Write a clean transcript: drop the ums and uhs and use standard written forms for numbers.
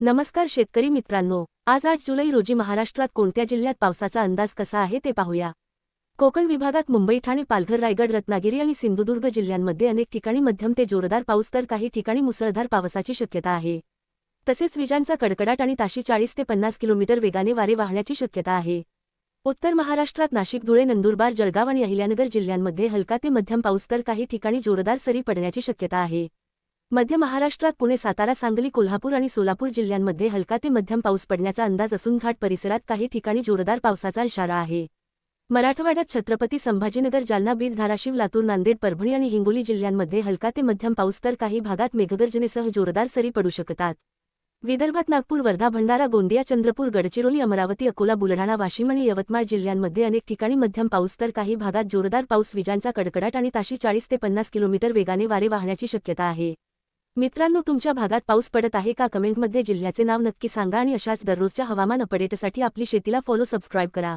नमस्कार शेतकरी मित्रांनो, आज 8 जुलै रोजी महाराष्ट्रात कोणत्या जिल्ह्यात पावसाचा अंदाज कसा आहे ते पाहूया। कोकण विभागात मुंबई, ठाणे, पालघर, रायगड, रत्नागिरी आणि सिंधुदुर्ग जिल्ह्यांमध्ये अनेक ठिकाणी मध्यम ते जोरदार पाऊस तर काही ठिकाणी मुसळधार पावसाची शक्यता आहे। तसेच विजांचा कडकडाट आणि ताशी 40 ते 50 किलोमीटर वेगाने वारे वाहण्याची शक्यता आहे। उत्तर महाराष्ट्रात नाशिक, धुळे, नंदुरबार, जळगाव आणि अहिल्यानगर जिल्ह्यांमध्ये हलका ते मध्यम पाऊस तर काही ठिकाणी जोरदार सरी पडण्याची शक्यता आहे। मध्य महाराष्ट्रात पुणे, सातारा, सांगली, कोल्हापूर आणि सोलापूर जिल्ह्यांमध्ये हलका ते मध्यम पाऊस पडण्याचा अंदाज असून घाट परिसरात काही ठिकाणी जोरदार पावसाचा इशारा आहे। मराठवाड्यात छत्रपती संभाजीनगर, जालना, बीड, धाराशिव, लातूर, नांदेड, परभणी आणि हिंगोली जिल्ह्यांमध्ये हलका ते मध्यम पाऊस तर काही भागात मेघगर्जनेसह जोरदार सरी पडू शकतात। विदर्भात नागपूर, वर्धा, भंडारा, गोंदिया, चंद्रपूर, गडचिरोली, अमरावती, अकोला, बुलढाणा, वाशिम आणि यवतमाळ जिल्ह्यांमध्ये अनेक ठिकाणी मध्यम पाऊस तर काही भागात जोरदार पाऊस, विजांचा कडकडाट आणि ताशी 40 ते 50 किलोमीटर वेगाने वारे वाहण्याची शक्यता आहे। मित्रांनो, तुमच्या भागात पाऊस पडत आहे का? कमेंटमध्ये जिल्ह्याचे नाव नक्की सांगा आणि अशाच दररोजच्या हवामान अपडेटसाठी आपली शेतीला फॉलो सबस्क्राईब करा।